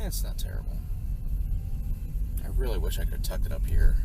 It's not terrible. I really wish I could have tucked it up here.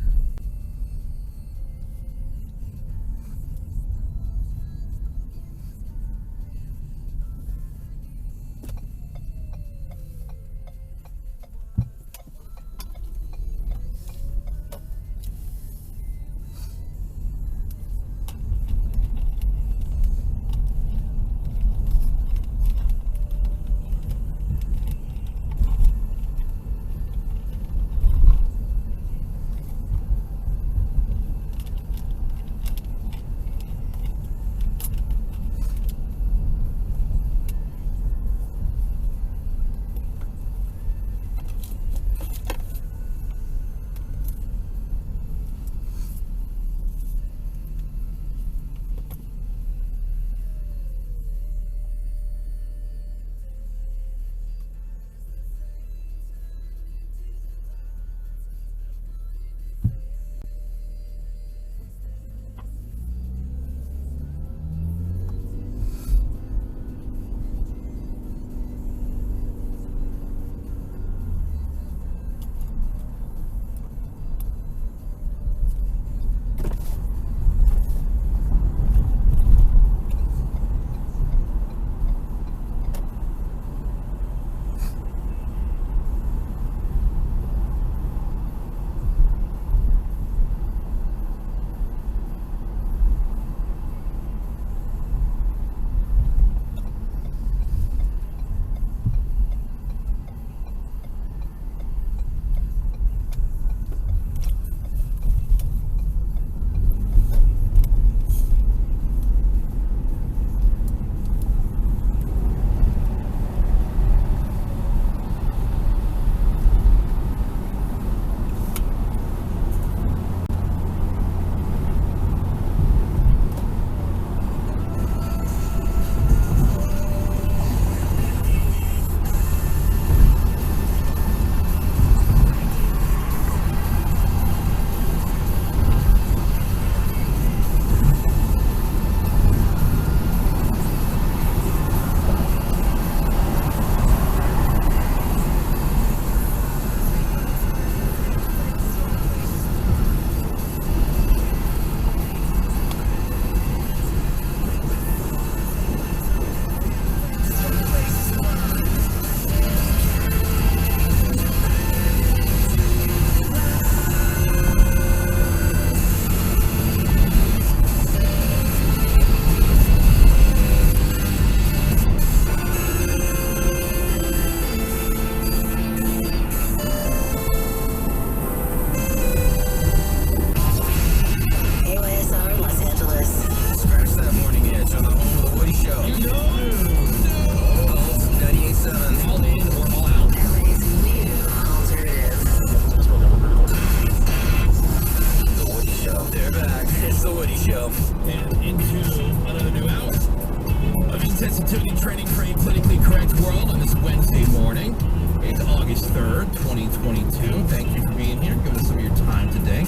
sensitivity training for a politically correct world on this Wednesday morning. It's August 3rd, 2022. Thank you for being here, giving us some of your time today.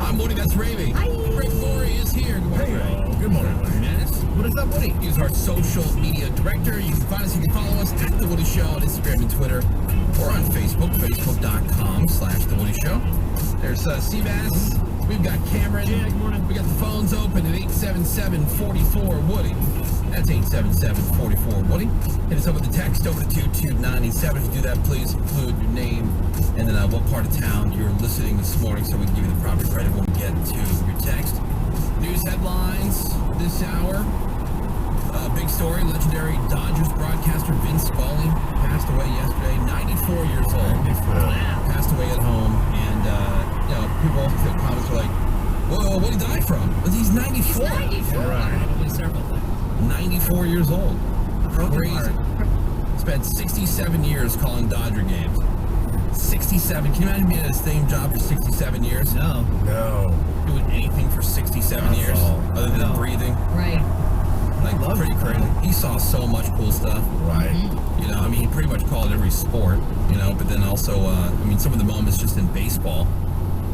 I'm Woody, that's Ravy. Hi. Rick Morey is here. Good morning, Ray. Good morning, Woody. Menace. What is up, Woody? He's our social media director. You can find us, you can follow us at The Woody Show on Instagram and Twitter, or on Facebook, facebook.com/The Woody Show. There's Seabass. We've got Cameron. Yeah, good morning. We got the phones open at 877-44-WOODY. That's 877-44-WOODY. Hit us up with the text over to 22987. If you do that, please include your name and then what part of town you're listening this morning so we can give you the proper credit when we get to your text. News headlines this hour. Big story, legendary Dodgers broadcaster Vince Scully passed away yesterday, 94 years old. Passed away at home, and people in the comments were like, whoa, what did he die from? But he's 94. He's 94. Right. 94 years old. Crazy. Spent 67 years calling Dodger games. 67. Can you imagine being at the same job for 67 years? No. Doing anything for 67 years other than breathing. Right. Like, pretty crazy. He saw so much cool stuff. Right. You know, I mean, he pretty much called every sport, you know, but then also, some of the moments just in baseball.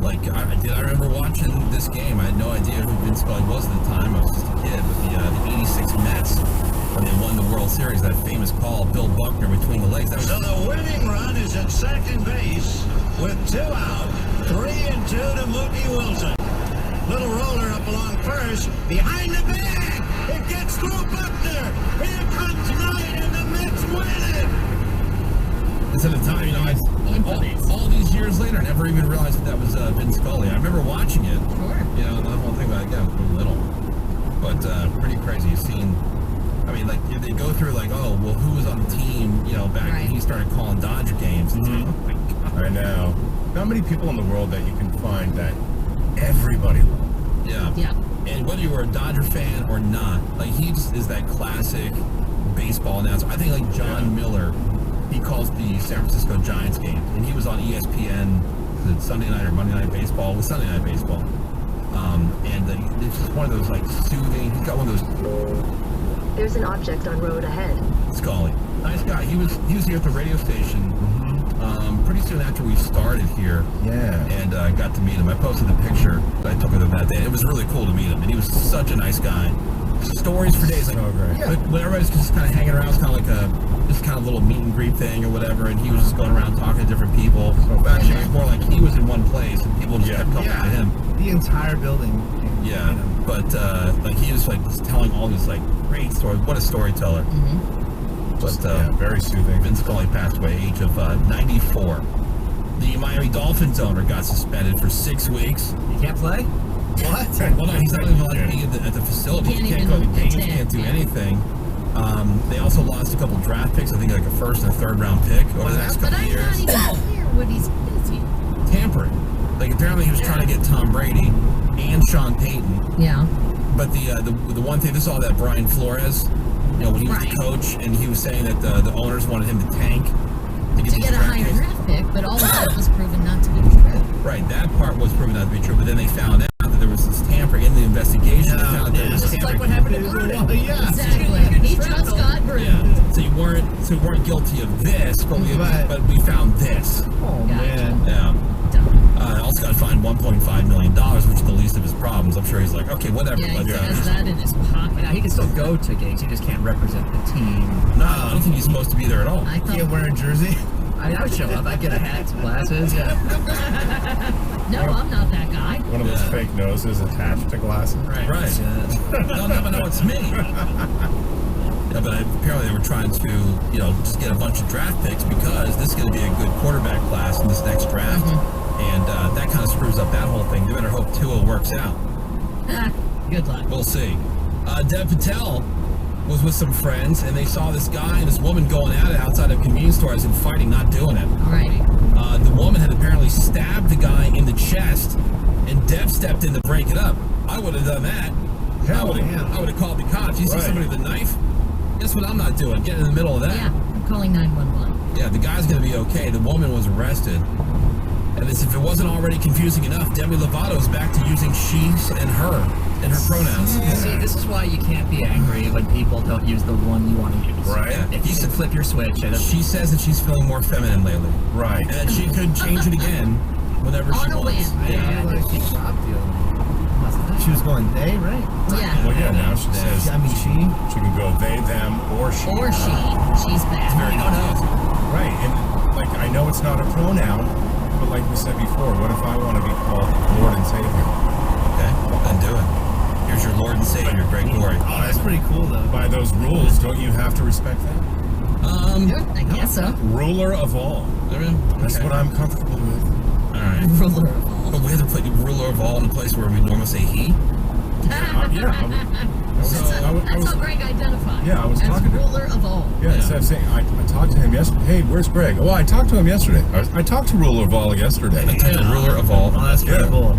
Like, I remember watching this game. I had no idea who Vince Scully was at the time. I was just a kid with the 86 Mets. when they won the World Series, that famous call, Bill Buckner between the legs. That was So the winning run is at second base with 2 out, 3-2 to Mookie Wilson. Little roller up along first, behind the bag. It gets through Buckner. Here comes Knight, and the Mets win it. This at the time, you know, all these years later, I never even realized that was Vin Scully. I remember watching it. Sure. You know, the whole thing about it, again, was little. But pretty crazy. You've seen, I mean, like, they go through, like, oh, well, who was on the team, you know, back when he started calling Dodger games. And oh my God. I know. Not many people in the world that you can find that everybody loves. Yeah. And whether you were a Dodger fan or not, like, he just is that classic baseball announcer. I think, like, John Miller, he calls the San Francisco Giants game, and he was on ESPN, was it Sunday night or Monday Night Baseball? It was Sunday Night Baseball. And it's just one of those, like, soothing, he's got one of those... There's an object on road ahead. Scully. Nice guy. He was here at the radio station pretty soon after we started here. Yeah. And I got to meet him. I posted the picture that I took of him that day. It was really cool to meet him, and he was such a nice guy. Stories for days. Like, So great. yeah. When everybody's just kind of hanging around, it's kind of like this kind of little meet and greet thing or whatever, and he was just going around talking to different people. Actually, it was more like he was in one place, and people just kept coming to him. The entire building. Yeah, but like he was like just telling all these like great stories. What a storyteller! But very soothing. Vin Scully passed away at the age of 94. The Miami Dolphins owner got suspended for 6 weeks. You can't play? What? Well, no, he's not even allowed to be at the facility. He can't go to games. He can't do anything. They also lost a couple draft picks. I think like a first and a third round pick over the next couple But I'm years. not even clear what he's busy. Tampering. Like apparently he was trying to get Tom Brady and Sean Payton. Yeah. But the one thing, this is all that Brian Flores, you know, when he was the coach, and he was saying that the owners wanted him to tank to get a higher picks. draft pick, but all of that was proven not to be true. Right, that part was proven not to be true, but then they found out that there was this tampering in the investigation. They found out there was Just tampering. like what happened to Gruden. Yeah. Exactly. He just got Gruden. Yeah. So you weren't guilty of this, but we found this. Oh, Gotcha. man. Yeah. Also got fined $1.5 million, which is the least of his problems. I'm sure he's like, okay, whatever. Yeah, but, he has that in his pocket. Yeah, he can still go to games. He just can't represent the team. No, I don't think he's supposed to be there at all. I thought, Can't wear a jersey. I would show up. I'd get a hat, some glasses. Yeah. no, I'm not that guy. One of those fake noses attached to glasses. Right. They'll never know it's me. Yeah, but apparently they were trying to, you know, just get a bunch of draft picks because this is going to be a good quarterback class in this next draft. And that kind of screws up that whole thing. They better hope Tua works out. Good luck. We'll see. Dev Patel was with some friends, and they saw this guy and this woman going at it outside of convenience stores and fighting, not doing it. Right. The woman had apparently stabbed the guy in the chest, and Dev stepped in to break it up. I would have done that. I would have called the cops. You see somebody with a knife? Guess what I'm not doing? Get in the middle of that. Yeah, I'm calling 911. Yeah, the guy's going to be okay. The woman was arrested. And as if it wasn't already confusing enough, Demi Lovato's back to using she and her in her pronouns. See, this is why you can't be angry when people don't use the one you want to use. Right. Yeah. If you can flip your switch. She says that she's feeling more feminine lately. Right. And that she could change it again whenever she On a wants. whim. Yeah, Like she stopped you. She was going they, right? Yeah. Well, yeah, now she says I mean, she. she can go they, them, or she. Or she. She's back. Very confusing. Right, and like I know it's not a pronoun, but like we said before, what if I want to be called Lord and Savior? Okay, then do it. Here's your Lord and Savior, great glory. Oh, that's pretty cool though. By those rules, don't you have to respect that? I guess so. Ruler of all. That's what I'm comfortable with. All right. Ruler of all. But we have to put ruler of all in a place where we normally say he. That's how Greg identified. Yeah, I was as talking to- ruler of all. Yeah, instead of saying, I talked to him yesterday. Hey, where's Greg? Oh, I talked to him yesterday. I talked to Ruler of All yesterday. I took the ruler of all. Oh, that's pretty Yeah. cool.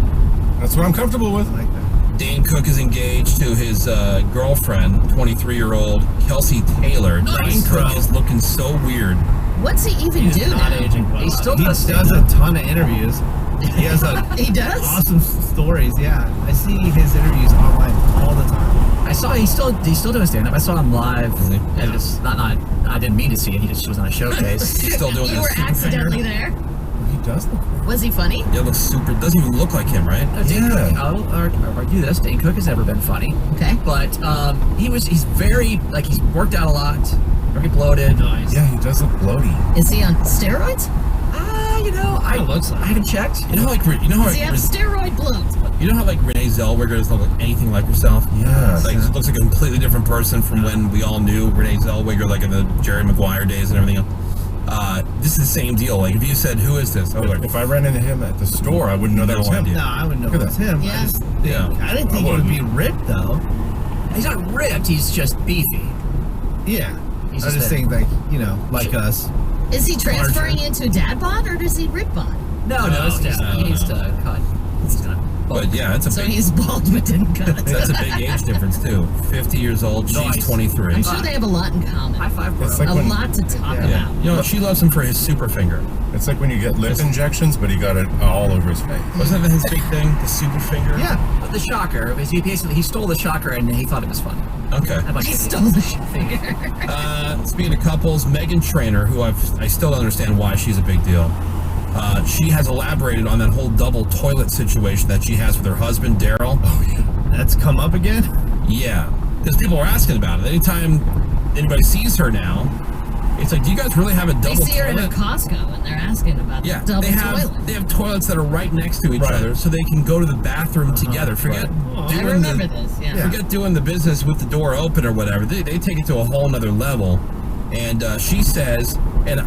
That's what I'm comfortable with. I like that. Dane Cook is engaged to his girlfriend, 23-year-old Kelsey Taylor. Dane Cook is looking so weird. What's he even He's do not now? aging well. He still does a ton of interviews. He has He does? awesome stories. Yeah, I see his interviews online all the time. I saw he's still doing stand-up. I saw him live. Is he? And just not I didn't mean to see it. He just was on a showcase. He's still doing You this. were accidentally there. He does look weird. Was he funny? Yeah, looks super. Doesn't even look like him, right? No, Dane Cook, I'll argue this. Dane Cook has never been funny. Okay. But he's very, like, he's worked out a lot, very bloated. Nice. Yeah, he does look bloaty. Is he on steroids? I looks like. haven't checked. You know how Does he have steroid bloat? you know how like Renee Zellweger doesn't look like anything like herself? Yeah. Like she looks like a completely different person from when we all knew Renee Zellweger, like in the Jerry Maguire days and everything else. This is the same deal. Like if you said, "Who is this?" I was like, If I ran into him at the store, I wouldn't know that was him. idea. No, I wouldn't know Look it at was that. him. Yeah. I didn't think he would be ripped though. He's not ripped. He's just beefy. Yeah. He's I just just think, like, like us. Is he transferring into dad bod or does he rip bod? No, it's just he needs to cut. He's gonna. But yeah, it's a So big, he's bald but didn't cut. that's a big age difference too. 50 years old, she's Nice. 23. I'm sure they have a lot in common. High five, bro. It's like A when, lot to talk Yeah, about. you know, she loves him for his super finger. it's like when you get lip injections, but he got it all over his face. Wasn't that his big thing, the super finger? Yeah. But the shocker is he stole the shocker and he thought it was funny. Okay. How about He you? stole the finger. Speaking of couples, Meghan Trainor, who I still don't understand why she's a big deal. She has elaborated on that whole double toilet situation that she has with her husband, Daryl. Oh, yeah. That's come up again? Yeah, because people are asking about it. Anytime anybody sees her now, it's like, do you guys really have a They double see her in a toilet? Costco and they're asking about Yeah, the double they have toilet. toilets that are right next to each Right. other, so they can go to the bathroom together. Forget I doing remember the, this, yeah. forget doing the business with the door open or whatever. They take it to a whole nother level. And she says, and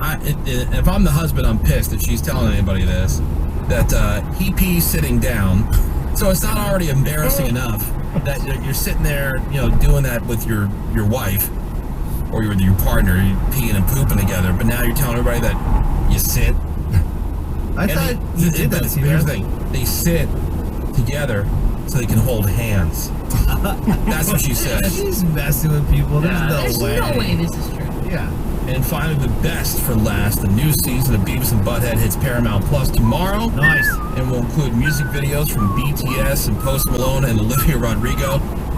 if I'm the husband, I'm pissed if she's telling anybody this, that he pees sitting down. So it's not already embarrassing enough that you're sitting there, doing that with your wife or with your partner, you peeing and pooping together. But now you're telling everybody that you sit. I thought he did that. See, Here's the thing: they sit together so they can hold hands. That's what she says. She's messing with people. There's There's no way. no way this is true. Yeah. And finally, the best for last, the new season of Beavis and Butthead hits Paramount Plus tomorrow. Nice. And will include music videos from BTS and Post Malone and Olivia Rodrigo.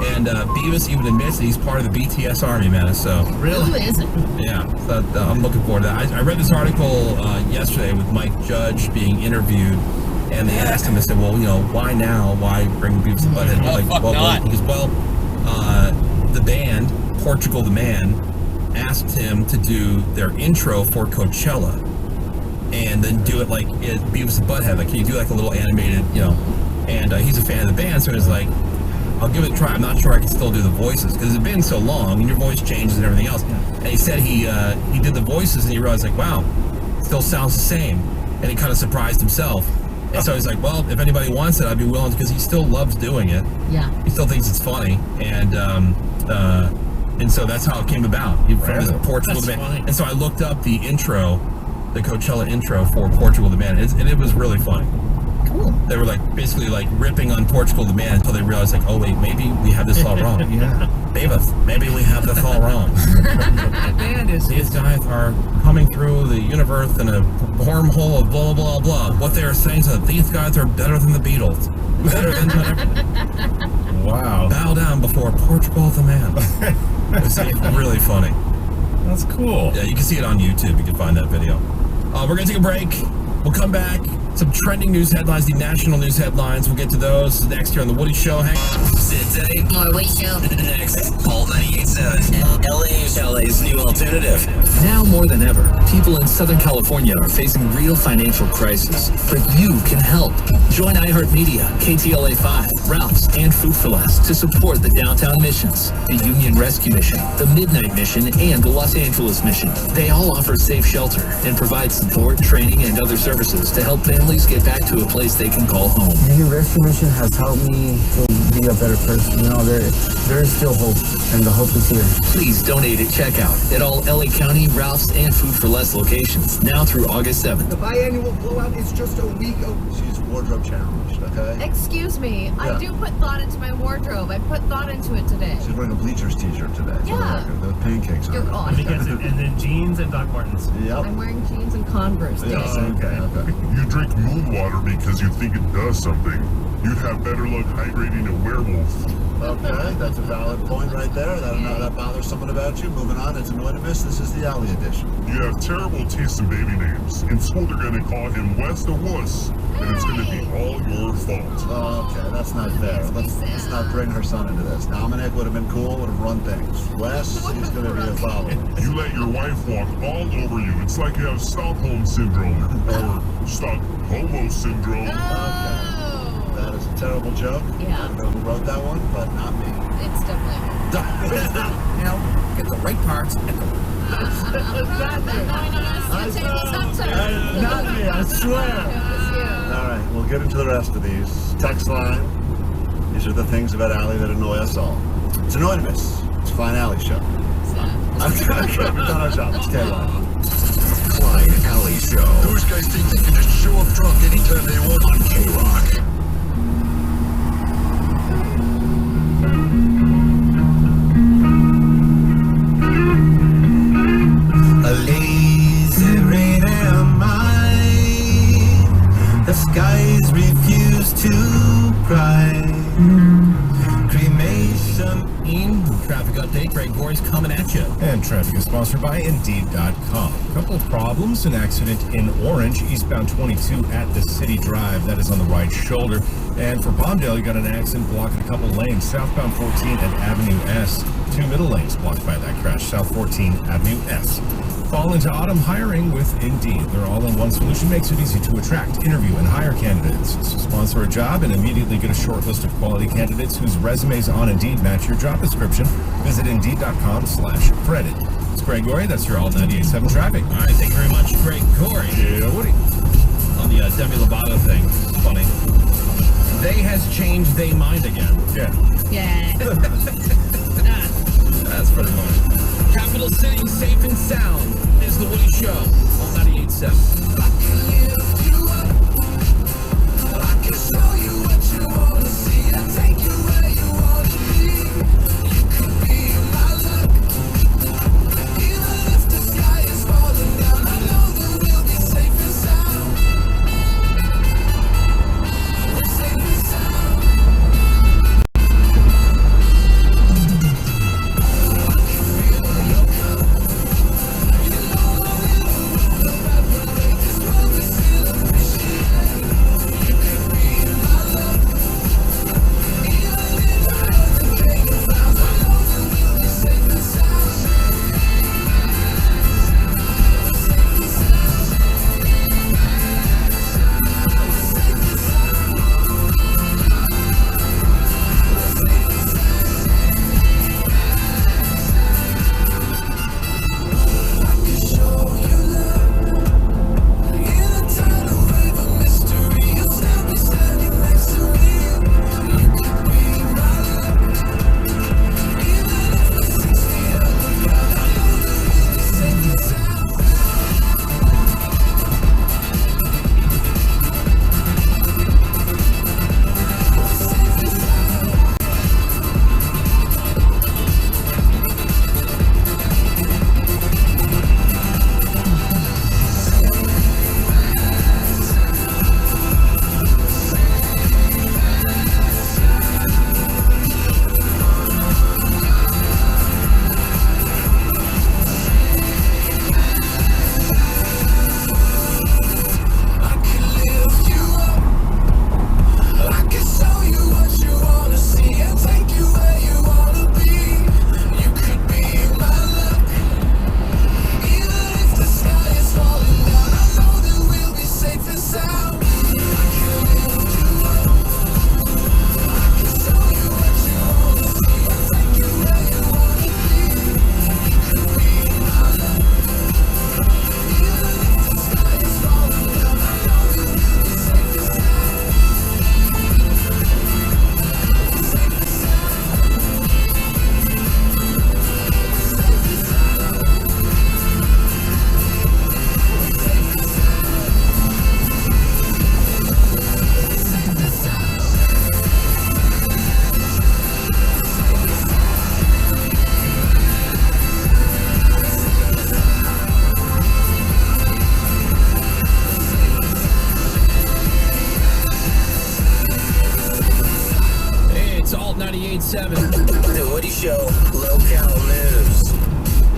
And Beavis even admits that he's part of the BTS army, man. So, Who Really? isn't? yeah, so, I'm looking forward to that. I read this article yesterday with Mike Judge being interviewed. And they asked him, they said, well, why now? Why bring Beavis and Butthead? He goes, the band, Portugal the Man, asked him to do their intro for Coachella and then do it like Beavis and Butthead. Like, can you do like a little animated, And he's a fan of the band, so he's like, I'll give it a try. I'm not sure I can still do the voices because it's been so long and your voice changes and everything else. And he said he did the voices and he realized, like, wow, it still sounds the same. And he kind of surprised himself. And so he's like, well, if anybody wants it, I'd be willing, because he still loves doing it. Yeah. He still thinks it's funny, and so that's how it came about. He from his Portugal the Man. And so I looked up the intro, the Coachella intro for Portugal the Man, and it was really funny. Cool. They were basically ripping on Portugal the Man until they realized, like, oh wait, maybe we have this all wrong. Yeah. Maybe we have this all wrong. That band is These guys are coming through the universe in a wormhole of blah blah blah. What they are saying is that these guys are better than the Beatles. Better than whatever. Wow. Bow down before Portugal the Man. It's really funny. That's cool. Yeah, you can see it on YouTube. You can find that video. We're going to take a break. We'll come back. Some trending news headlines, the national news headlines. We'll get to those next here on The Woody Show. Hang on. Today on Woody Show. Next, Paul 98.7. LA's new alternative. Now more than ever, people in Southern California are facing real financial crisis, but you can help. Join iHeartMedia, KTLA5, Ralph's, and Food for Less to support the Downtown Missions, the Union Rescue Mission, the Midnight Mission, and the Los Angeles Mission. They all offer safe shelter and provide support, training, and other services to help families get back to a place they can call home. Union Rescue Mission has helped me to be a better person. There is still hope, and the hope is here. Please donate at checkout at all LA County, Ralph's, and Food for Less locations, now through August 7th. The biannual blowout is just a week away. She's wardrobe challenged, okay? Excuse me, I do put thought into my wardrobe. I put thought into it today. She's wearing a Bleachers t-shirt today. Yeah. The pancakes on You're it. on. And then jeans and Doc Martens. Yep. I'm wearing jeans and Converse today. Yes, okay. You drink moon water because you think it does something. You'd have better luck hydrating a werewolf. Okay, that's a valid point right there. That bothers someone about you. Moving on, it's anonymous. This is the Alley edition. You have terrible taste in baby names. In school, they're going to call him Wes the Wuss, and it's going to be all your fault. Okay, that's not fair. Let's not bring her son into this. Dominic would have been cool, would have run things. Wes, he's going to be a follower. You let your wife walk all over you. It's like you have Stockholm Syndrome, or Stockholm Syndrome. Okay. That is a terrible joke. Yeah. I don't know who wrote that one, but not me. It's definitely. You know, get the right parts at the Not me, I swear. All right, we'll get into the rest of these. Text line. These are the things about Allie that annoy us all. It's anonymous. It's a fine Allie show. We've done our job. It's K-Line. Clyde Alley Show. Those guys think they can just show up drunk anytime they want on K-Rock. A lazy rain am I. The skies refuse to cry. Cremation. Traffic update. Greg Gore's coming at you. And traffic is sponsored by Indeed.com. A couple of problems. An accident in Orange, eastbound 22 at the City Drive. That is on the right shoulder. And for Palmdale, you got an accident blocking a couple lanes. Southbound 14 at Avenue S. 2 middle lanes blocked by that crash. South 14, Avenue S. Fall into autumn hiring with Indeed. Their all-in-one solution makes it easy to attract, interview, and hire candidates. So sponsor a job and immediately get a short list of quality candidates whose resumes on Indeed match your job description. Visit Indeed.com/credit. It's Greg Gorey. That's your All 98.7 traffic. All right, thank you very much, Greg Gorey. Yeah, Woody. On the Demi Lovato thing, it's funny. They has changed their mind again. Yeah. That's pretty funny. Capital City, safe and sound, is the Woody Show on 98.7. I can show you what you want to see and take you where you want to be. You could be my luck. Even if the sky is falling down, I know that we'll be safe and sound. We're safe and sound. I can feel your come. You know I will. No matter what, this world 98.7. The Woody Show, local news.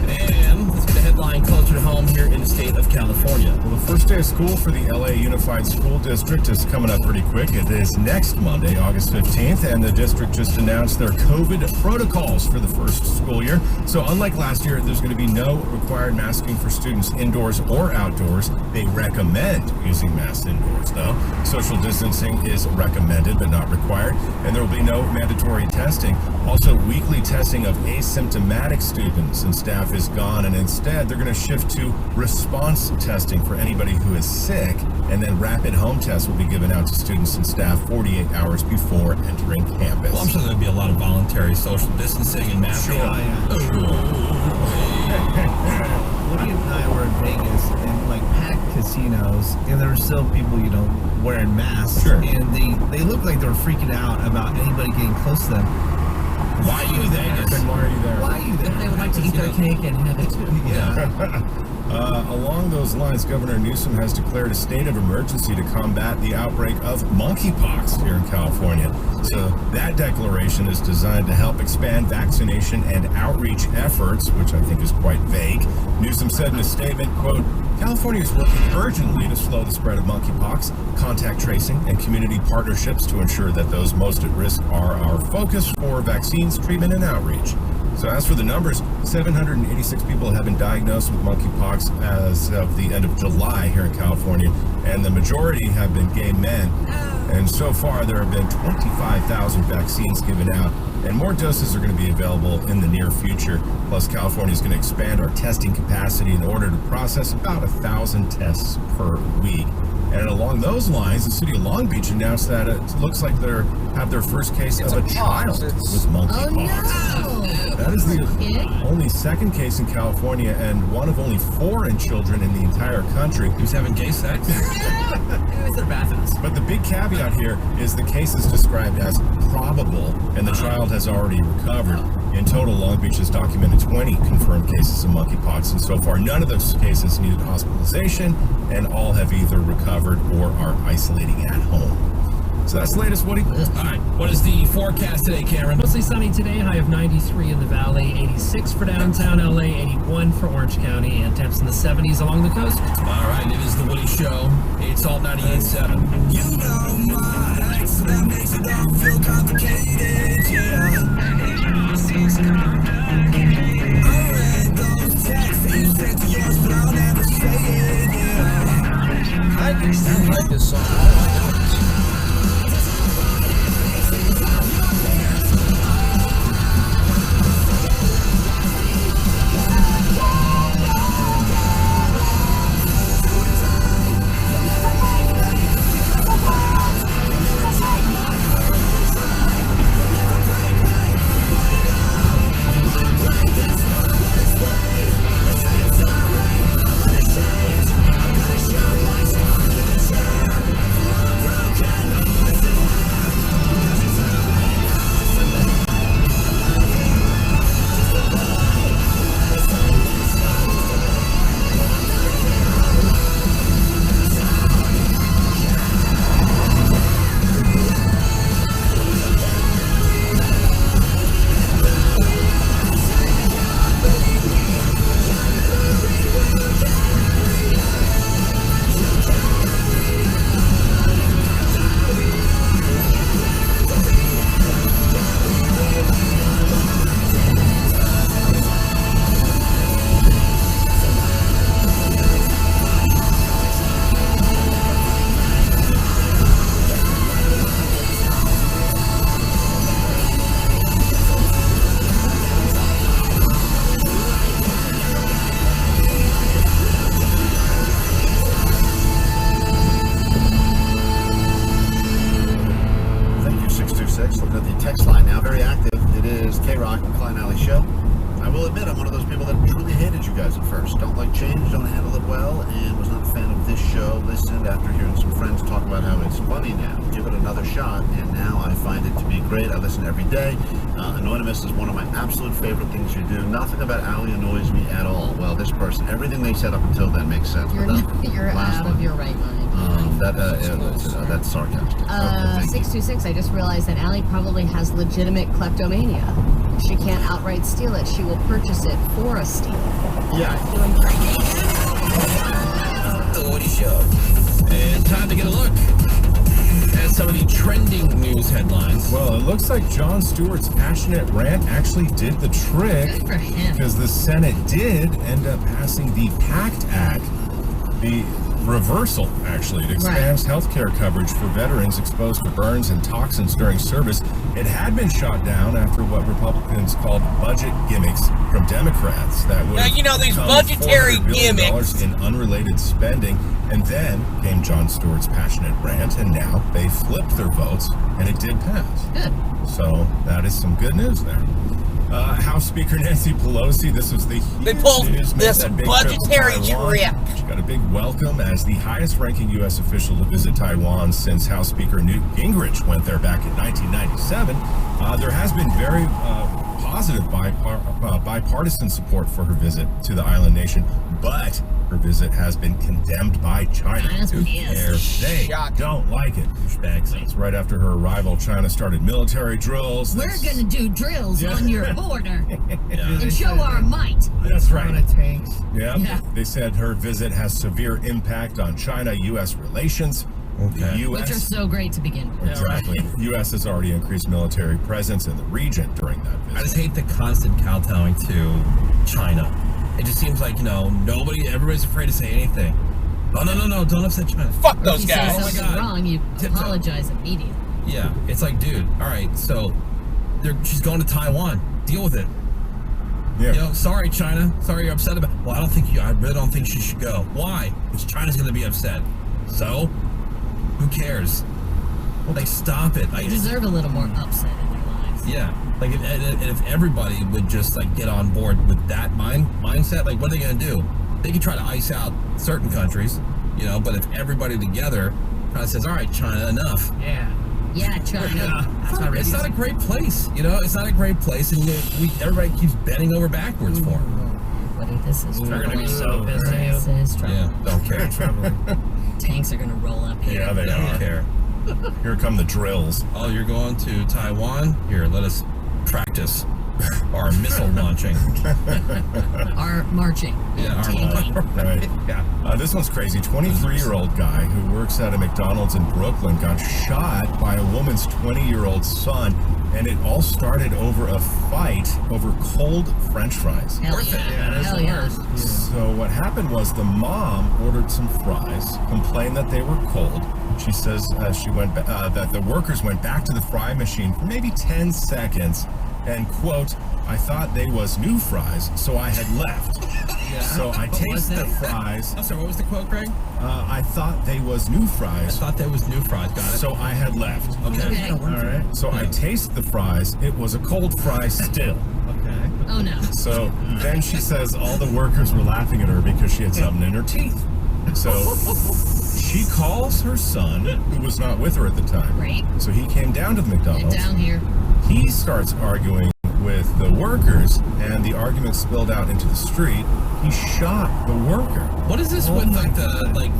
And let's get a headline closer to home here in the state of California. Well, the first day of school for the LA Unified School District is coming up pretty quick. It is next Monday, August 15th, and the district just announced their COVID protocols for the first school year. So unlike last year, there's going to be no required masking for students indoors or outdoors. They recommend using masks indoors, though. Social distancing is recommended but not required, and there will be no mandatory testing. Also, weekly testing of asymptomatic students and staff is gone, and instead they're going to shift to response testing for anybody who is sick, and then rapid home tests will be given out to students and staff 48 hours before entering campus. Well, I'm sure there'll be a lot of voluntary social distancing and masking. Woody and I were in Vegas and like packed casinos, and there were still people, wearing masks. Sure. And they looked like they were freaking out about anybody getting close to them. Why are you there? Why are you there? Why are you there? They would like to eat their cake and have it too. Yeah. Along those lines, Governor Newsom has declared a state of emergency to combat the outbreak of monkeypox here in California. So that declaration is designed to help expand vaccination and outreach efforts, which I think is quite vague. Newsom said in a statement, quote, California is working urgently to slow the spread of monkeypox, contact tracing, and community partnerships to ensure that those most at risk are our focus for vaccines, treatment, and outreach. So as for the numbers, 786 people have been diagnosed with monkeypox as of the end of July here in California, and the majority have been gay men. And so far, there have been 25,000 vaccines given out, and more doses are going to be available in the near future. Plus, California is going to expand our testing capacity in order to process about 1,000 tests per week. And along those lines, the city of Long Beach announced that it looks like they have their first case of a child with monkeypox. That is the only second case in California and one of only 4 in children in the entire country. Who's having gay sex? It was their bathrooms. But the big caveat here is the case is described as probable, and the child has already recovered. In total, Long Beach has documented 20 confirmed cases of monkeypox, and so far none of those cases needed hospitalization, and all have either recovered or are isolating at home. So that's the latest, Woody. All right, what is the forecast today, Karen? Mostly sunny today, high of 93 in the valley, 86 for downtown LA, 81 for Orange County, and temps in the 70s along the coast. All right, it is the Woody Show. It's all 98.7. You know my ex, that makes it all feel complicated, yeah. I read those texts that you sent to yours, but I'll never say it, yeah. I like this song. You're out of your right mind. That's SoCal. 626, I just realized that Allie probably has legitimate kleptomania. If she can't outright steal it, she will purchase it for a steal. Yeah. The Woody Show. And time to get a look at some of the trending news headlines. Well, it looks like Jon Stewart's passionate rant actually did the trick. Good for him. Because the Senate did end up passing the PACT Act. The reversal, actually. It expands health care coverage for veterans exposed to burns and toxins during service. It had been shot down after what Republicans called budget gimmicks from Democrats. That would these budgetary $400 billion gimmicks in unrelated spending. And then came Jon Stewart's passionate rant, and now they flipped their votes, and it did pass. Good. So that is some good news there. House Speaker Nancy Pelosi, this was the They huge pulled news, made this that big budgetary trip to Taiwan. trip. She got a big welcome as the highest-ranking U.S. official to visit Taiwan since House Speaker Newt Gingrich went there back in 1997. There has been very positive bipartisan support for her visit to the island nation, but her visit has been condemned by China. Who cares? They don't like it. It's right after her arrival, China started military drills. We're going to do drills on your border Yeah. and show our might. That's right. Tanks. Yeah. They said her visit has severe impact on China-U.S. relations. The U.S. Which are so great to begin with. Exactly. The U.S. has already increased military presence in the region during that visit. I just hate the constant kowtowing to China. It just seems like, everybody's afraid to say anything. No, don't upset China. Fuck Or those if you guys. say something wrong, you apologize immediately. Yeah, it's like, dude, all right, so she's going to Taiwan. Deal with it. Yeah. Sorry, China. Sorry you're upset about. Well, I really don't think she should go. Why? Because China's going to be upset. So, who cares? Like, stop it. They deserve a little more upset in their lives. Yeah, like if everybody would just like get on board with that mindset, like what are they gonna do? They can try to ice out certain countries, but if everybody together kind of says, "All right, China, enough." Yeah, China. It's not a great place, It's not a great place, and everybody keeps bending over backwards for them. Buddy, this is trouble. They're gonna be so pissed at you. This is trouble. Yeah, don't care. Tanks are gonna roll up here. Yeah, they Don't are. care. Here come the drills. Oh, you're going to Taiwan? Here, let us practice our missile launching. Our marching. Yeah, tanking. Right. Yeah. This one's crazy. 23-year-old guy who works at a McDonald's in Brooklyn got shot by a woman's 20-year-old son, and it all started over a fight over cold French fries. Hell yeah. Hell yeah. So what happened was the mom ordered some fries, complained that they were cold. She says she went that the workers went back to the fry machine for maybe 10 seconds and, quote, "I thought they was new fries, so I had left." Yeah. So I tasted the fries. I'm sorry, what was the quote, Craig? I thought they was new fries. I thought that was new fries. Got it. So I had left. Okay. All right. So I taste the fries. It was a cold fry still. Okay. Oh no. So then she says all the workers were laughing at her because she had something in her teeth. So she calls her son, who was not with her at the time. Right. So he came down to the Get McDonald's. down here. He starts arguing with the workers, and the argument spilled out into the street. He shot the worker. What is this with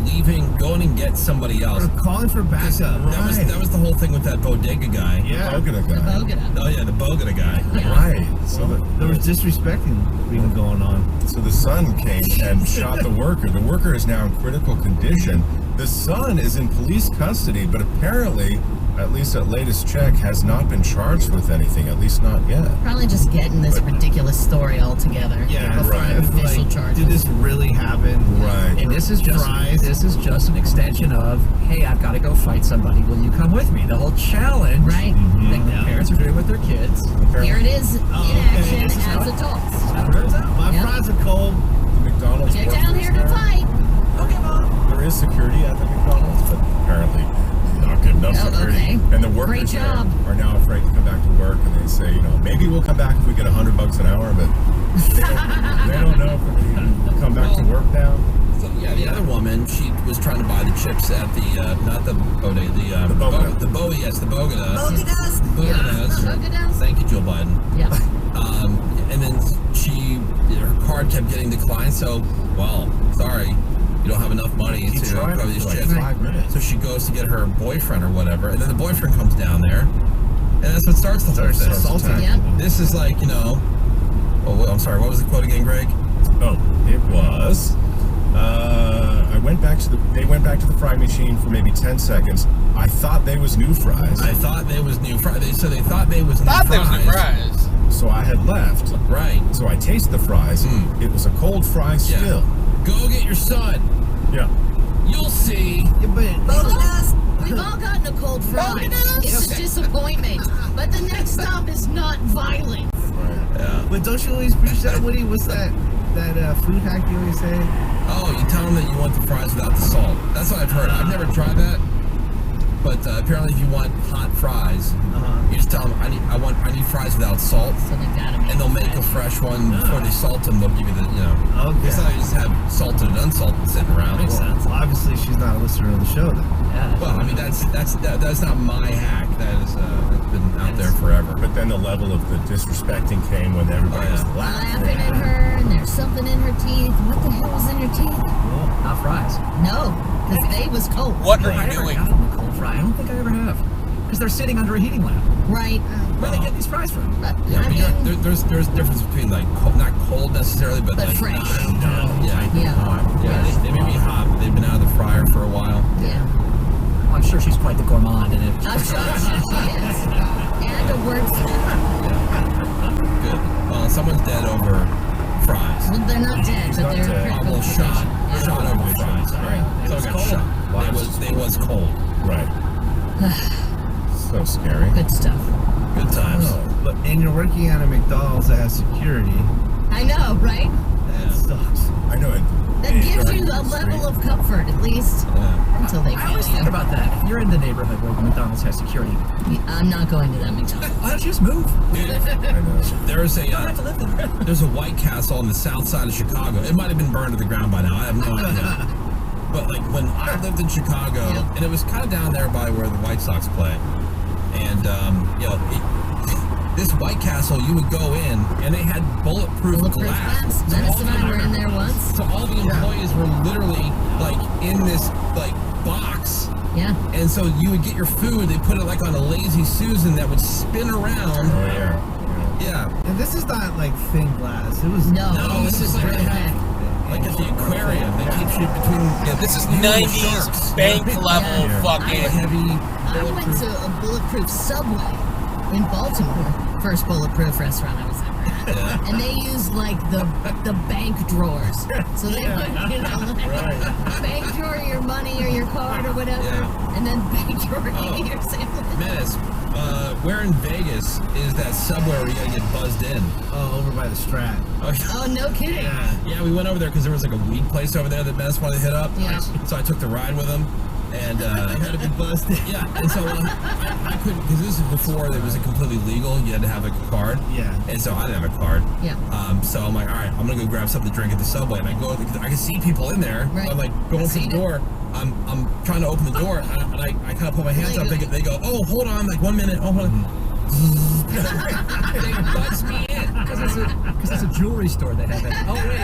leaving, going and get somebody else? They're calling for backup. That was the whole thing with that bodega guy. Yeah. Bogota guy. Bogota. Oh yeah, the Bogota guy. Right. So There was disrespecting being going on. So the son came and shot the worker. The worker is now in critical condition. The son is in police custody, but apparently, at least at latest check, has not been charged with anything, at least not yet. Probably just getting this ridiculous story all together. Yeah, before right. official charges. Did this really happen? Right. And this is just an extension of, hey, I've got to go fight somebody. Will you come with me? The whole challenge. Right. That parents are doing with their kids. Here it is in action This is how as it- adults. How it turns out. My fries are cold. The McDonald's Get workers down here to there- fight. Okay, Mom. There is security at the McDonald's, but apparently not good enough Oh, security. okay. And the Great workers there job. are now afraid to come back to work, and they say, maybe we'll come back if we get $100 an hour, but they don't know if we can come back to work now. So, yeah, the other woman, she was trying to buy the chips at the not the bodega, the Bogota. the Bogota. Bogotas. Bogotas. Thank you, Joe Biden. Yep. And then her card kept getting declined. So, well, sorry, you don't have enough money to tried cover it these for like chicks. 5 minutes. So she goes to get her boyfriend or whatever, and then the boyfriend comes down there, and that's what starts the whole thing. Assaulting. Yep. This is like, you know, oh, I'm sorry, what was the quote again, Greg? Oh, it was. They went back to the fry machine for maybe 10 seconds. I thought they was new fries. I thought they was new fries. So they thought they was new fries. So I had left. Right. So I taste the fries. It was a cold fry still. Go get your son. Yeah. You'll see. Yeah, but We've all gotten a cold fry. It's a disappointment. But the next stop is not violent. Yeah. But don't you always preach that, Woody? What's that food hack you always say? Oh, you tell them that you want the fries without the salt. That's what I've heard. I've never tried that. But apparently, if you want hot fries, you just tell them, I need fries without salt. So they gotta make and they'll make a fresh one before they salt them. They'll give you the, you know. Okay. It's not like you just have salted and unsalted sitting around. Makes sense. Well, obviously, she's not a listener of the show then. Yeah. Well, I mean, that's not my hack. That is that's been out there forever. But then the level of the disrespecting came when everybody was Laughing at her, and there's something in her teeth. What the hell was in her teeth? Well, not fries. No, because they was cold. What are I you never doing? got them a cold fry. I don't think I ever have. Because they're sitting under a heating lamp. Right. Where do they get these fries from? Yeah, I but mean, there's a difference between like not cold necessarily, but like fresh. Yeah. They may be hot, but they've been out of the fryer for a while. Yeah. I'm sure she's quite the gourmand in it. I'm sure she is. And a wordsmith. Good. Well, someone's dead over fries. Well, they're not dead, but they're in critical Well, shot over fries. Right. So was it got cold. shot. They was cold. Right. So scary. Good stuff. Good times. But and you're working at a McDonald's that has security. I know, right? That sucks. I know it. That gives you a level of comfort, at least, until they I always fail think you. about that. If you're in the neighborhood where the McDonald's has security, I'm not going to that McDonald's. why don't you just move? I know. There's You don't have to live there. there's a White Castle on the south side of Chicago. It might have been burned to the ground by now. I have no idea. But like when I lived in Chicago, and it was kind of down there by where the White Sox play, and you know, this White Castle, you would go in, and they had bulletproof glass. So Dennis all and the- I were in there once. So all the employees were literally like in this like box. Yeah. And so you would get your food. They put it like on a Lazy Susan that would spin around. Oh yeah. Yeah. And this is not like thin glass. It was No, this is like really they have, thick. like at the aquarium. They keep you between. Yeah, This is you and 90s sharks. bank level Yeah. fucking. Heavy. I went to a bulletproof Subway in Baltimore. First bulletproof restaurant I was ever at. And they used like the bank drawers. So they would, you know, like bank drawer your money or your card or whatever. Yeah. And then bank drawer you your sandwich. Menace, where in Vegas is that Subway where you gotta get buzzed in? over by the Strat. Oh, no kidding. Yeah, we went over there because there was like a weed place over there that Menace wanted to hit up. Yeah. So I took the ride with him. And I had to be busted. Yeah, and so I couldn't, because this is before it was completely legal. You had to have a card. Yeah. And so I didn't have a card. Yeah. So I'm like, all right, I'm gonna go grab something to drink at the Subway, and I go. I can see people in there. Right. I'm like going for the door. I'm trying to open the door, and I kind of put my hands up. They go, oh, hold on, like 1 minute. Oh, hold on. They buzz me in Because it's a jewelry store they have it. Oh, wait.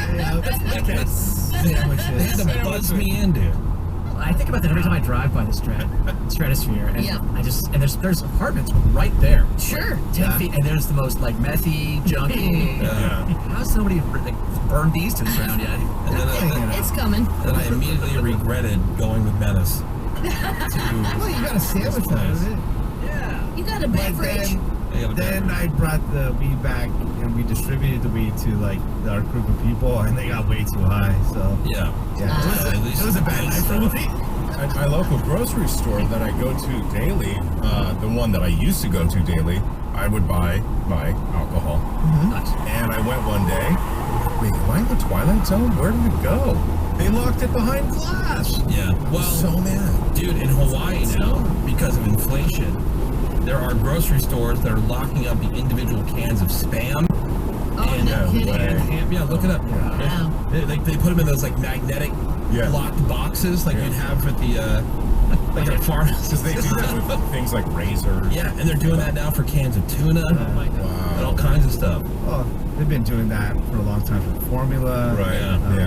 They had to buzz me in, dude. I think about that every time I drive by the Stratosphere, and Yeah. and there's apartments right there. Sure. 10 feet, and there's the most like methy, junky. How's somebody like burned these to the ground yet? And then, It's coming. then I immediately regretted going with Menace. Well, you got a sandwich out of it. Yeah. You got a But beverage. then I brought the weed back and we distributed the weed to like our group of people and they got way too high. So Yeah. it was a bad night for me. At my local grocery store that I go to daily, the one that I used to go to daily, I would buy my alcohol. And I went one day, wait, am I in the Twilight Zone? Where did it go? They locked it behind glass. Yeah. Well, So mad. dude, in Hawaii now, because of inflation, there are grocery stores that are locking up the individual cans of Spam. Oh, and, no kidding. and ham. Yeah, look it up. Wow. They put them in those like magnetic locked boxes like you'd have at the Like a farm. Because they do that with things like razors. Yeah, and they're doing that now for cans of tuna. Oh my God. Wow. And all kinds of stuff. Oh, they've been doing that for a long time for formula,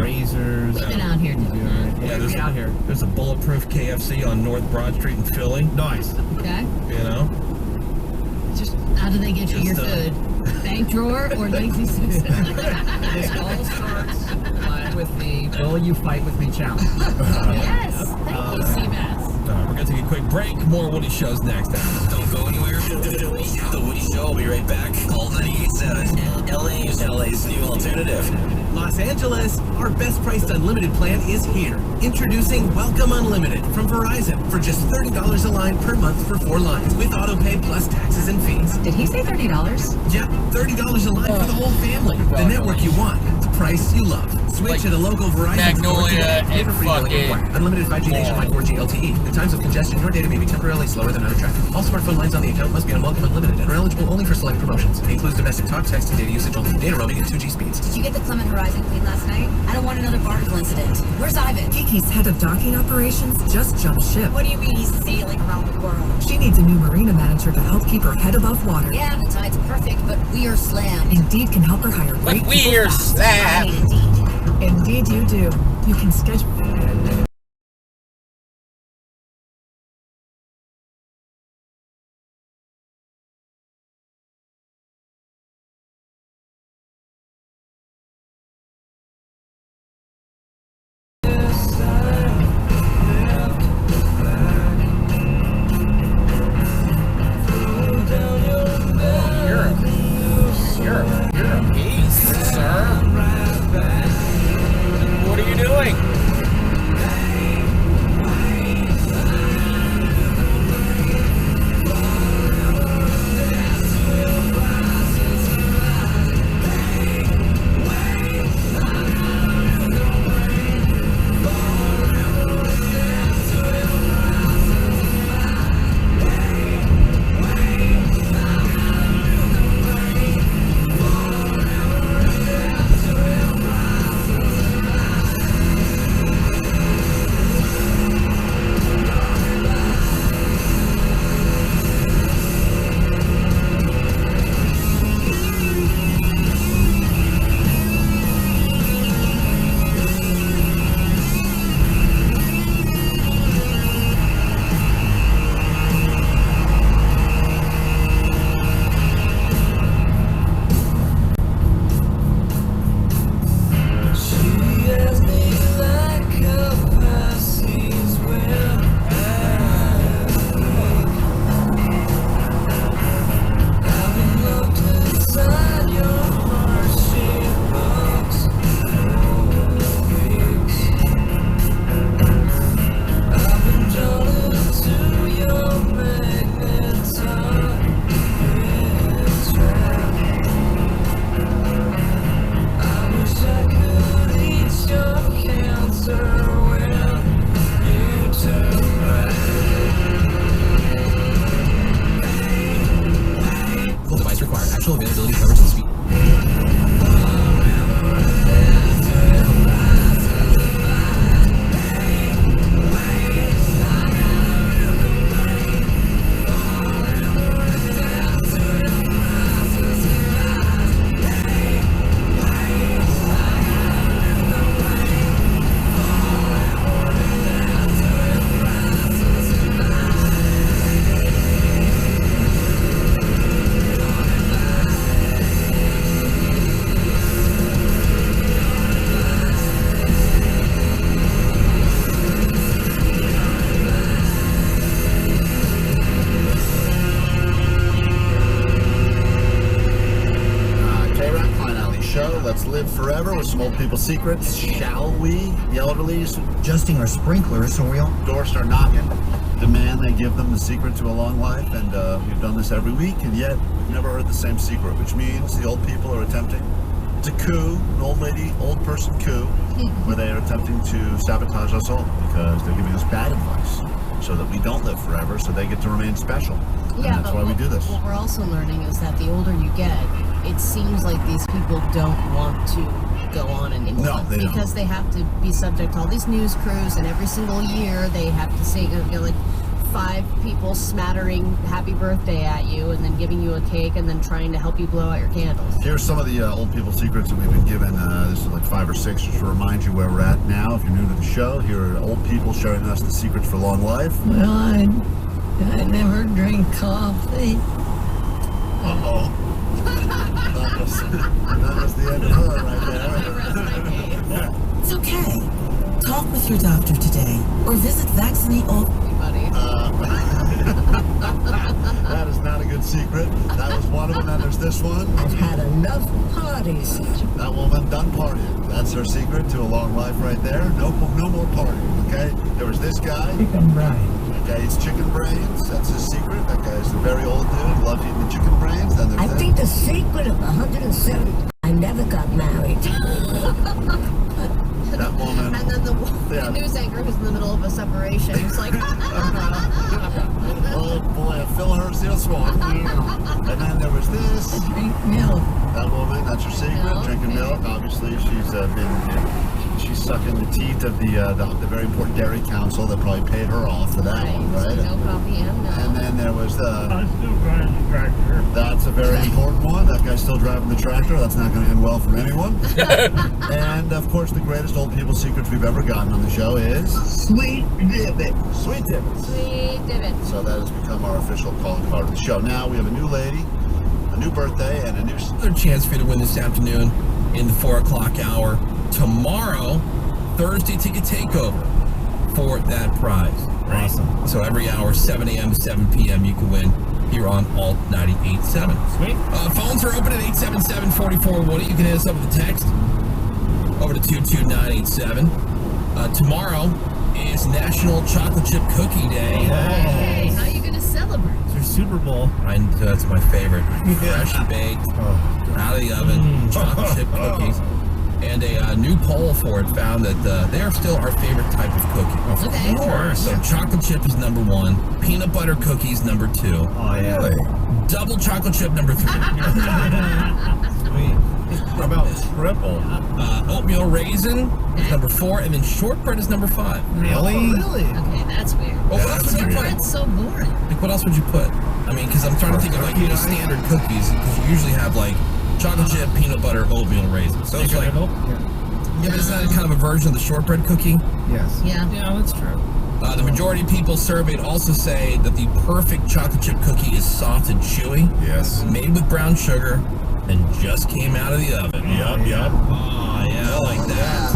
razors. They've been out here doing that. Yeah, there's out here. There's a bulletproof KFC on North Broad Street in Philly. Nice. Okay. You know? Just how do they get you your food? Bank drawer or Lazy Susan? This all starts with the Will You Fight With Me challenge. Yes. Thank you, Seabass. We're going to take a quick break. More Woody Shows next. Don't go anywhere. The Woody Show will be right back. Call 98.7. LA's new alternative. Los Angeles, our best priced unlimited plan is here. Introducing Welcome Unlimited from Verizon for just $30 a line per month for 4 lines with auto pay plus taxes and fees. Did he say $30? Yeah, $30 a line for the whole family. The network you want, the price you love. Switch at a local Verizon Magnolia store today. and Free billing fucking required. Unlimited 5G nationwide 4G LTE. In times of congestion, your data may be temporarily slower than other traffic. All smartphone lines on the account must be on Welcome Unlimited and are eligible only for select promotions. It includes domestic talk, text, and data usage only. Data roaming at 2G speeds. Did you get the Clement Horizon clean last night? I don't want another barnacle incident. Where's Ivan? Kiki's head of docking operations just jumped ship. What do you mean he's sailing around the world? She needs a new marina manager to help keep her head above water. Yeah, the tide's perfect, but we are slammed. Indeed can help her hire great But we people are fast. slammed. Indeed you do. You can schedule... You're a beast, sir. What are you doing? Actual availability, coverage, and speed. Let's live forever with some old people secrets, shall we? The elderlies adjusting our sprinklers so we don't door start knocking. Demand they give them the secret to a long life, and we've done this every week, and yet we've never heard the same secret, which means the old people are attempting to coup, an old person coup, where they are attempting to sabotage us all because they're giving us bad advice so that we don't live forever, so they get to remain special. Yeah, and that's why we do this. What we're also learning is that the older you get, it seems like these people don't want to go on anymore. No, they don't. Because they have to be subject to all these news crews, and every single year they have to say, like 5 people smattering happy birthday at you and then giving you a cake and then trying to help you blow out your candles. Here's some of the old people secrets that we've been given. This is like 5 or 6 just to remind you where we're at now. If you're new to the show, here are old people sharing us the secrets for long life. Well, I never drink coffee. Uh-oh. that was the end of her right there. It's okay. Talk with your doctor today or visit vaccinate all. That is not a good secret. That was one of them, and there's this one. I've had enough parties. That woman done partying. That's her secret to a long life right there. No more partying, okay? There was this guy. Chicken brain. That guy eats chicken brains. That's his secret. That guy's a very old dude. Loves eating the chicken brains. Then there's I that. think the secret of 107. I never got married. That woman. And then the news anchor who's in the middle of a separation is like, oh boy, a Phil Herseal swan. And then there was this. Drink milk. That woman, that's her secret. Drinking milk. Obviously, she's sucking the teeth of the very important dairy council that probably paid her off for that one, right? no coffee and milk. And then there was the. I'm still driving the tractor. That's a very important one. That guy's still driving the tractor. That's not going to end well for anyone. And of course, the greatest old people secrets we've ever gotten on the show is Sweet Divot. Sweet Divot. Sweet Divot. So that has become our official calling card of the show. Now we have a new lady, a new birthday, and a new. Another chance for you to win this afternoon in the 4 o'clock hour. Tomorrow, Thursday ticket takeover for that prize. Right? Awesome. So every hour, 7 a.m. to 7 p.m., you can win here on Alt 98.7. Sweet. Phones are open at 877-44-Woody. You can hit us up with a text over to 22987. Tomorrow is National Chocolate Chip Cookie Day. Hey, how are you going to celebrate? It's your Super Bowl. That's my favorite. Fresh baked, out of the oven, chocolate chip cookies. And a new poll for it found that they are still our favorite type of cookie. Okay. Of course. So chocolate chip is number 1. Peanut butter cookies number 2. Oh, yeah. Double chocolate chip number 3. Sweet. How about triple? Oatmeal raisin is number 4, and then shortbread is number 5. Really? Okay, that's weird. Well, what else would you put? Shortbread's so boring. Like, what else would you put? I mean, because I'm trying to think of like standard cookies, because you usually have like chocolate chip, peanut butter, oatmeal raisin. So it's like, yeah, but is that kind of a version of the shortbread cookie? Yes. Yeah. Yeah, that's true. The majority of people surveyed also say that the perfect chocolate chip cookie is soft and chewy. Yes. Made with brown sugar and just came out of the oven. Yup. Oh, yeah, I like that.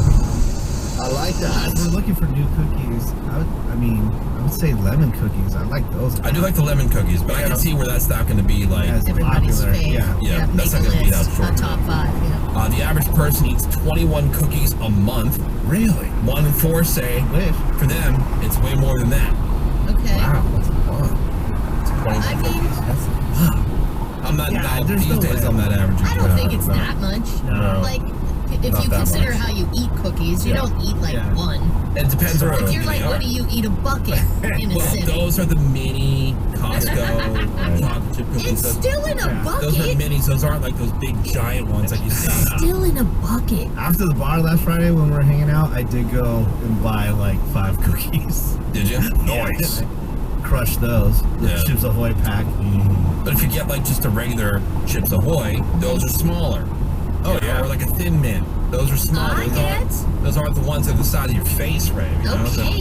I like that. If we're looking for new cookies, I would say lemon cookies. I like those. I do like the lemon cookies, but I can see where that's not going to be like Everybody's popular. fave. Yeah, that's make not a gonna beat out list, shortbread. top 5. Yeah. The average person eats 21 cookies a month. Really? 1 in 4 say for them it's way more than that. Okay. Wow, that's a lot. It's 21 I mean, cookies. That's a lot. I'm not there's these no days. way. I'm not averaging. I don't think it's that much. No. Like, if Not you that consider much. how you eat cookies, you don't eat like one. It depends on If you're like, what do you eat a bucket in a well, sitting? those are the mini Costco chocolate chip cookies. It's still in a bucket. Those are minis. Those aren't like those big giant ones like you see. Still in a bucket. After the bar last Friday when we were hanging out, I did go and buy like 5 cookies. Did you? Nice. Crush those. The Yeah. Chips Ahoy pack. But if you get like just a regular Chips Ahoy, those are smaller. Oh yeah, or like a Thin Mint. Those are small. Those aren't the ones at the side of your face, Ray. You know? Okay.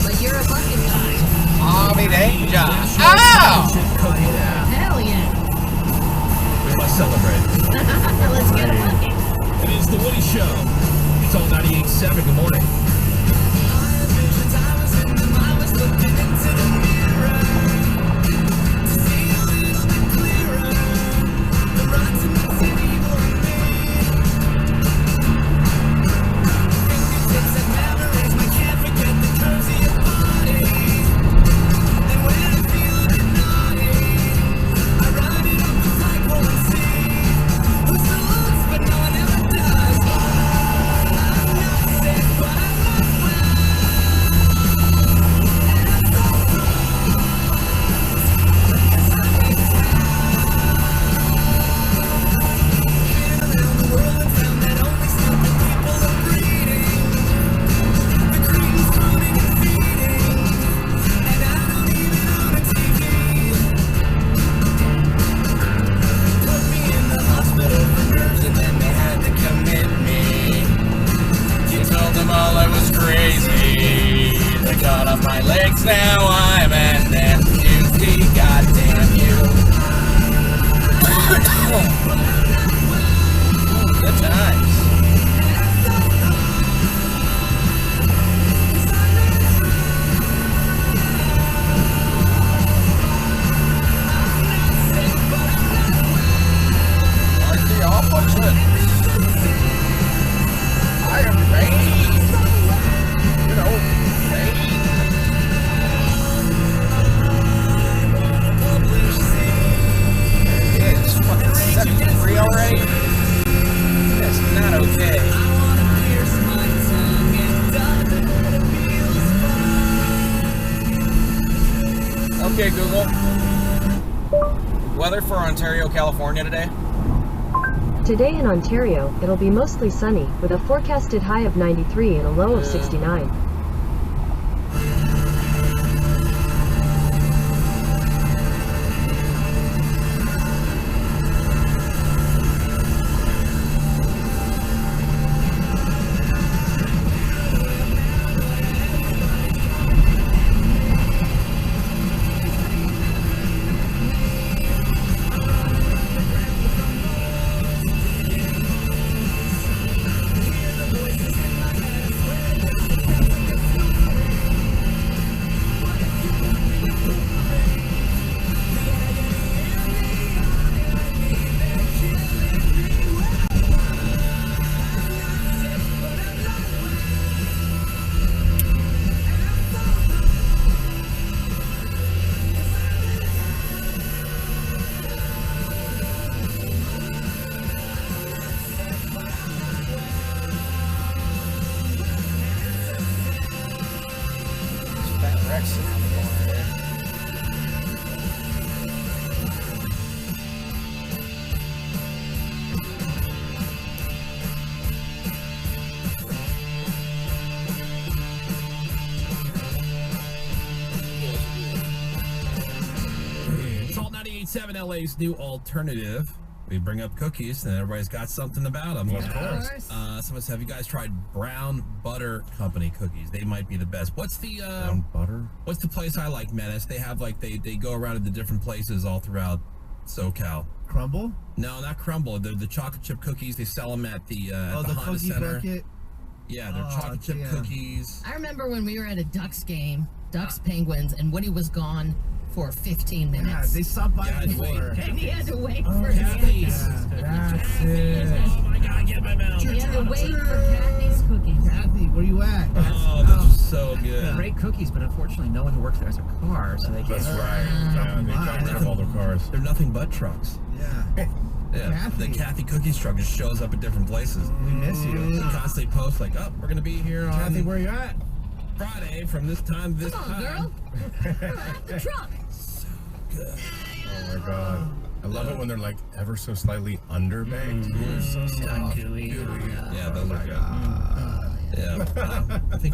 But you're a bucket guy. Army danger. Ow! Hell yeah. We must celebrate. Let's get a bucket. It is the Woody Show. It's all 98.7. Good morning. Okay, Google. Weather for Ontario, California today. Today in Ontario, it'll be mostly sunny, with a forecasted high of 93 and a low of 69. Salt 98.7 LA's new alternative. We bring up cookies, and everybody's got something about them. Of course. Some of us, have you guys tried Brown Butter Company cookies? They might be the best. What's the Brown butter? What's the place I like, Menace? They have like they go around to the different places all throughout SoCal. Crumble? No, not Crumble. They're the chocolate chip cookies. They sell them at the Honda cookie Center. bucket? Yeah, they're chocolate chip cookies. I remember when we were at a Ducks game, Ducks Penguins, and Woody was gone for 15 minutes. Yeah, they stopped by before. And he had to wait Oh, for Kathy's. That's it. Oh my God, get my mouth. He had to wait for Kathy's cookies. Kathy, where you at? Oh, that's so good. Great cookies, but unfortunately, no one who works there has a car, so they can't. That's right. Yeah, they got rid of all their cars. They're nothing but trucks. Yeah. Yeah, Kathy. the Kathy Cookies truck just shows up at different places. We miss you. They constantly post like, "Oh, we're gonna be here on Kathy, where you at? Friday from this time to this Come on, time." girl. We're at the truck. Good. Oh my God. I love it when they're like ever so slightly underbaked. So soft. Gooey. Yeah, those are good. Yeah, I think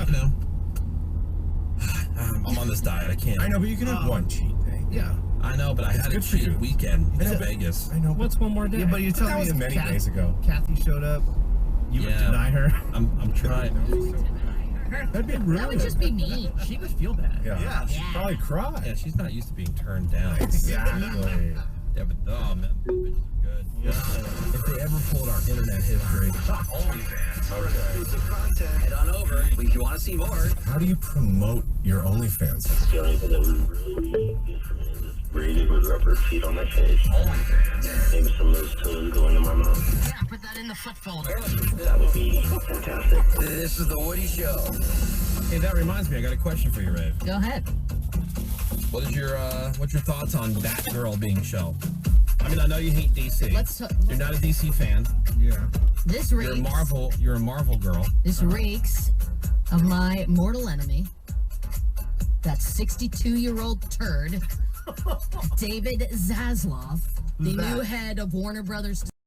I'm on this diet. I can't. I know, but you can have one cheat day. Yeah, I know, but I had a good for cheat you. weekend I know, in but- Vegas. I know. What's one more day? Yeah, but you're telling That me was if many Kathy- days ago. Kathy showed up, you would deny her? I'm trying. That'd be That rude. would just be mean. She would feel bad. Yeah, she'd probably cry. Yeah, she's not used to being turned down. Exactly. Yeah, but oh man, the bitches are good. Yeah. If they ever pulled our internet history. Head on over. If you want to see more. How do you promote your OnlyFans? The only thing that we really need is braided with rubber feet on my face. Maybe some of those toes going in my mouth. Yeah, put that in the foot folder. That would be fantastic. This is the Woody Show. Hey, that reminds me, I got a question for you, Rave. Go ahead. What's your thoughts on that girl being shelved? I mean, I know you hate DC. You're not a DC fan. Yeah. This You're a reeks. Marvel. You're a Marvel girl. This reeks of my mortal enemy. That 62-year-old turd, David Zaslav, the new head of Warner Brothers